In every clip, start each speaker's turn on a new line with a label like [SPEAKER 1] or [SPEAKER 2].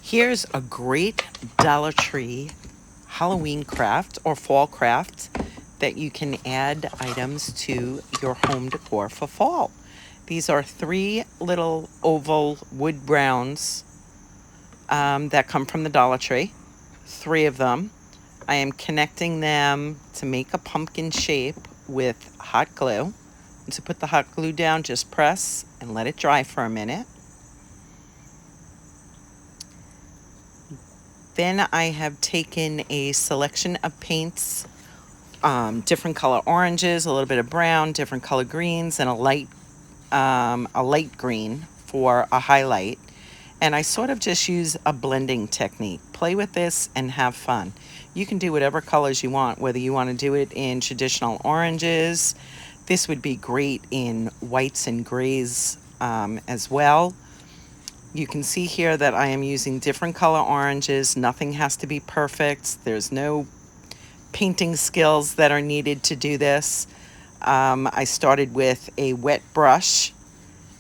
[SPEAKER 1] Here's a great Dollar Tree Halloween craft or fall craft that you can add items to your home decor for fall. These are three little oval wood browns that come from the Dollar Tree, three of them. I am connecting them to make a pumpkin shape with hot glue. And to put the hot glue down, just press and let it dry for a minute. Then I have taken a selection of paints, different color oranges, a little bit of brown, different color greens, and a light green for a highlight. And I sort of just use a blending technique. Play with this and have fun. You can do whatever colors you want, whether you want to do it in traditional oranges. This would be great in whites and grays as well. You can see here that I am using different color oranges. Nothing has to be perfect. There's no painting skills that are needed to do this. I started with a wet brush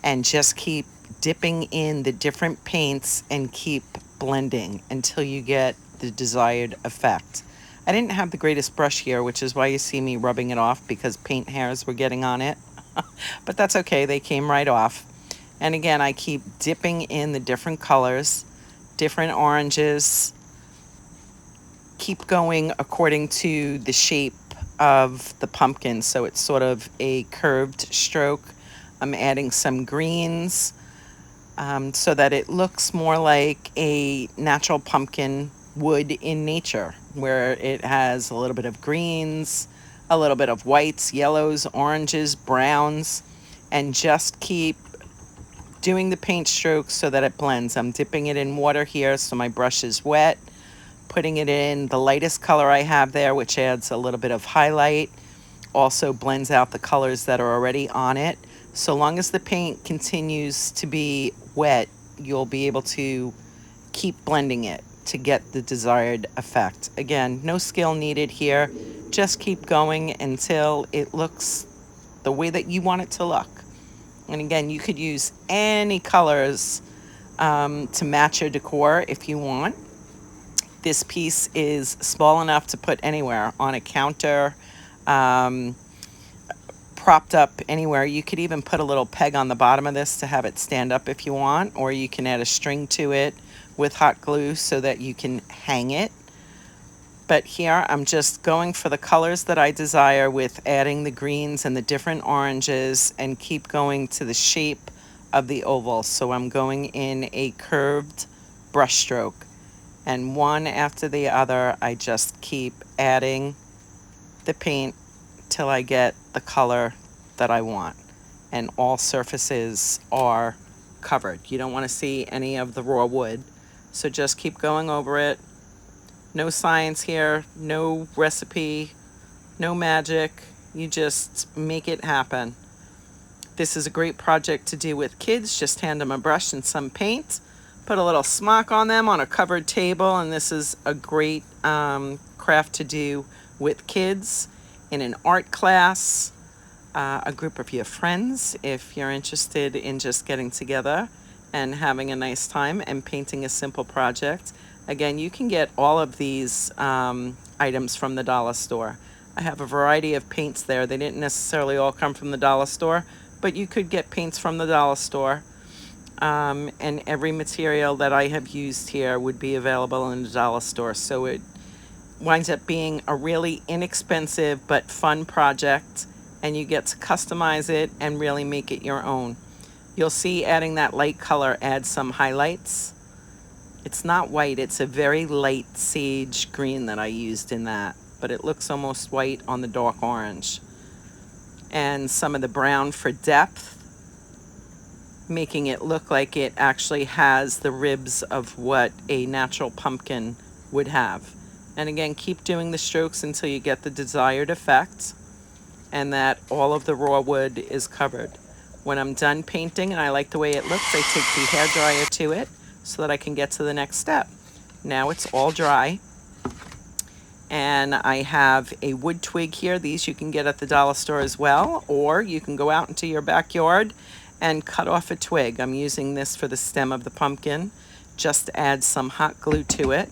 [SPEAKER 1] and just keep dipping in the different paints and keep blending until you get the desired effect. I didn't have the greatest brush here, which is why you see me rubbing it off because paint hairs were getting on it. But that's okay, they came right off. And again, I keep dipping in the different colors, different oranges, keep going according to the shape of the pumpkin. So it's sort of a curved stroke. I'm adding some greens so that it looks more like a natural pumpkin would in nature, where it has a little bit of greens, a little bit of whites, yellows, oranges, browns, and just keep doing the paint strokes so that it blends. I'm dipping it in water here so my brush is wet, putting it in the lightest color I have there, which adds a little bit of highlight, also blends out the colors that are already on it. So long as the paint continues to be wet, you'll be able to keep blending it to get the desired effect. Again, no skill needed here. Just keep going until it looks the way that you want it to look. And again, you could use any colors to match your decor if you want. This piece is small enough to put anywhere, on a counter, propped up anywhere. You could even put a little peg on the bottom of this to have it stand up if you want, or you can add a string to it with hot glue so that you can hang it. But here I'm just going for the colors that I desire with adding the greens and the different oranges and keep going to the shape of the oval. So I'm going in a curved brush stroke, and one after the other I just keep adding the paint till I get the color that I want, and all surfaces are covered. You don't want to see any of the raw wood, so just keep going over it. No science here, no recipe, no magic. You just make it happen. This is a great project to do with kids. Just hand them a brush and some paint, put a little smock on them on a covered table, and this is a great craft to do with kids in an art class, a group of your friends, if you're interested in just getting together and having a nice time and painting a simple project. Again, you can get all of these items from the dollar store. I have a variety of paints there. They didn't necessarily all come from the dollar store, but you could get paints from the dollar store. And every material that I have used here would be available in the dollar store. So it winds up being a really inexpensive but fun project, and you get to customize it and really make it your own. You'll see adding that light color adds some highlights. It's not white, it's a very light sage green that I used in that, but it looks almost white on the dark orange. And some of the brown for depth, making it look like it actually has the ribs of what a natural pumpkin would have. And again, keep doing the strokes until you get the desired effect and that all of the raw wood is covered. When I'm done painting and I like the way it looks, I take the hairdryer to it so that I can get to the next step. Now it's all dry, and I have a wood twig here. These you can get at the dollar store as well, or you can go out into your backyard and cut off a twig. I'm using this for the stem of the pumpkin. just add some hot glue to it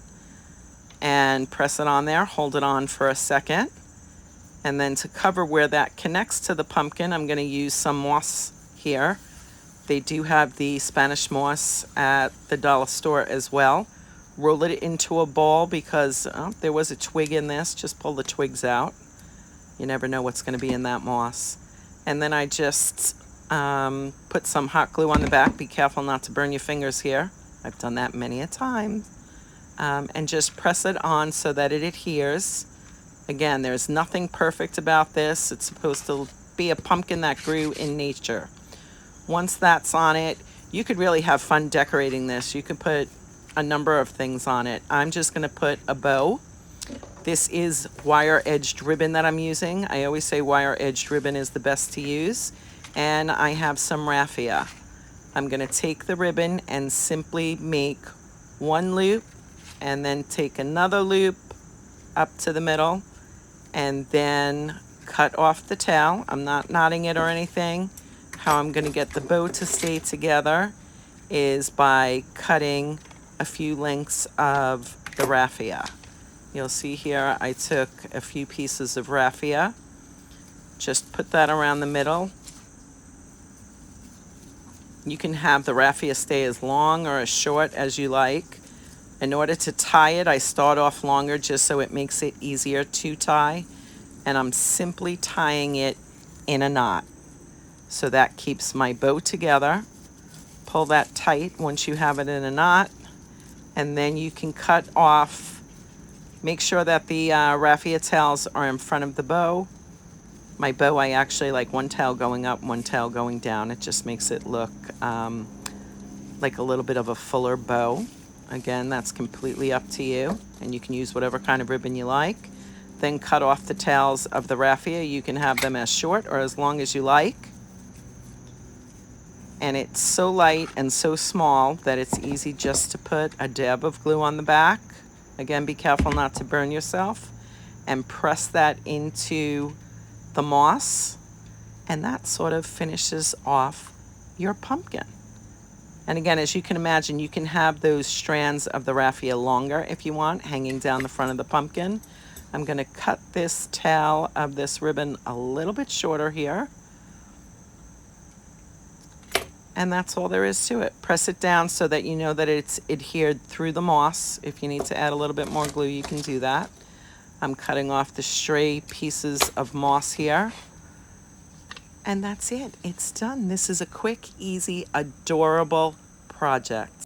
[SPEAKER 1] and press it on there, hold it on for a second. And then to cover where that connects to the pumpkin, I'm going to use some moss here. They do have the Spanish moss at the dollar store as well. Roll it into a ball because there was a twig in this. Just pull the twigs out. You never know what's going to be in that moss. And then I just put some hot glue on the back. Be careful not to burn your fingers here. I've done that many a time. And just press it on so that it adheres. Again, there's nothing perfect about this. It's supposed to be a pumpkin that grew in nature. Once that's on it, you could really have fun decorating this. You could put a number of things on it. I'm just going to put a bow. This is wire-edged ribbon that I'm using. I always say wire-edged ribbon is the best to use. And I have some raffia. I'm going to take the ribbon and simply make one loop and then take another loop up to the middle and then cut off the tail. I'm not knotting it or anything. How I'm going to get the bow to stay together is by cutting a few lengths of the raffia. You'll see here I took a few pieces of raffia, just put that around the middle. You can have the raffia stay as long or as short as you like. In order to tie it, I start off longer just so it makes it easier to tie. And I'm simply tying it in a knot. So that keeps my bow together. Pull that tight once you have it in a knot. And then you can cut off. Make sure that the raffia tails are in front of the bow. My bow, I actually like one tail going up, one tail going down. It just makes it look like a little bit of a fuller bow. Again, that's completely up to you. And you can use whatever kind of ribbon you like. Then cut off the tails of the raffia. You can have them as short or as long as you like. And it's so light and so small that it's easy just to put a dab of glue on the back. Again, be careful not to burn yourself. And press that into the moss. And that sort of finishes off your pumpkin. And again, as you can imagine, you can have those strands of the raffia longer if you want, hanging down the front of the pumpkin. I'm going to cut this tail of this ribbon a little bit shorter here. And that's all there is to it. Press it down so that you know that it's adhered through the moss. If you need to add a little bit more glue, you can do that. I'm cutting off the stray pieces of moss here. And that's it. It's done. This is a quick, easy, adorable project.